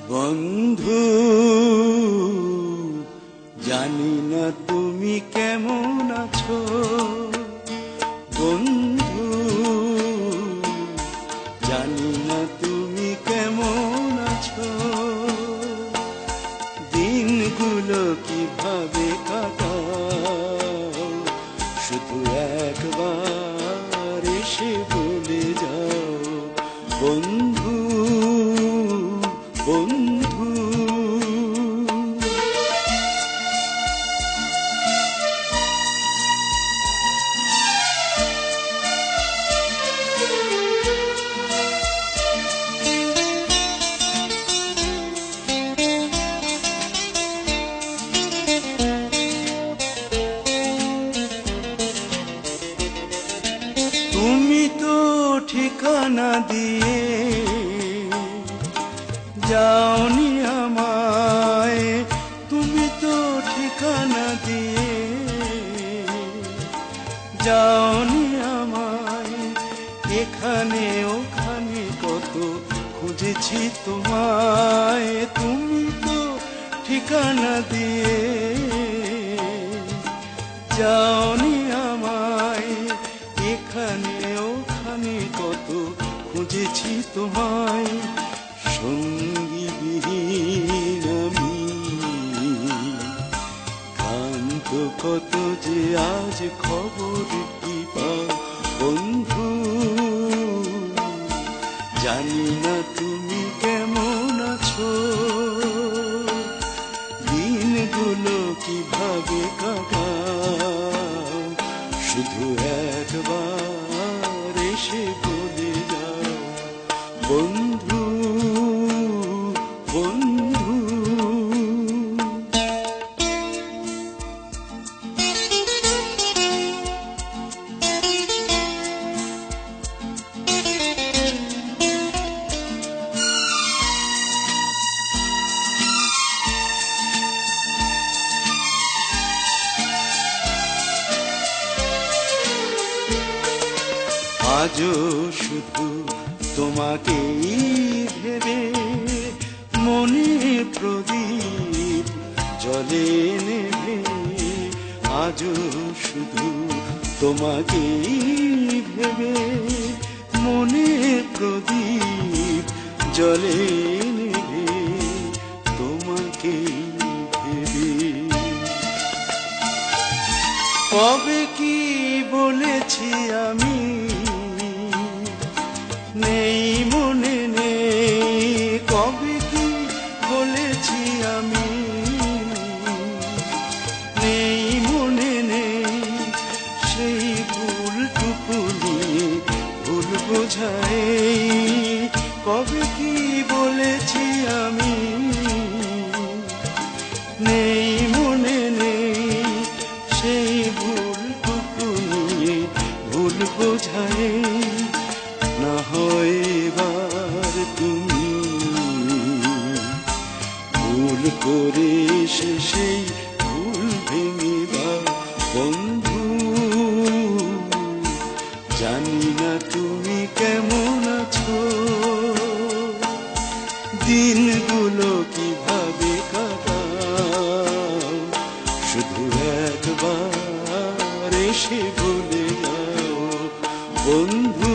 বন্ধু, জানি না তুমি কেমন আছো। বন্ধু, জানি না তুমি কেমন আছো। দিনগুলো কিভাবে কাটাও, শুধু একবার এসে বলে যাও। বন্ধু, বন্ধু, তুমি তো ঠিকানা দিয়ে যাওনি আমায়। তুমি তো ঠিকানা দিয়ে যাওনি আমায়। এখানে ওখানে কত খুঁজেছি তোমায়। তুমি তো ঠিকানা দিয়ে যাওনি আমায়। এখানে ওখানে কত খুঁজেছি তোমায়। সঙ্গী বিহীন আমি ক্লান্ত, কত যে আজ খবর কি পাও। বন্ধু, জানি না তুমি কেমন আছো। দিনগুলো কিভাবে কাটাও, শুধু একবার এসে বলে যাও। বন্ধু, বন্ধু, আজও শুধু তোমাকেই ভেবে মনে প্রদীপ জলে নেভে। আজও শুধু তোমাকেই ভেবে মনে প্রদীপ জলে নেভে। তোমাকেই ভেবে কবে কি বলেছি আমি, নেই মনে নেই। কবে কি বলেছি আমি, নেই মনে নেই। সেই ভুলটুকু নিয়ে ভুল বোঝাই। কবে কি বলেছি আমি, নেই মনে নেই। সেই ভুলটুকু নিয়ে ভুল বোঝাই। না হয় এবার তুমি ভুল করে সেই ভুল ভেঙে দাও। বন্ধু, জানি না তুমি কেমন আছো। দিনগুলো কিভাবে কাটাও, শুধু একবার এসে বলে যাও। বন্ধু,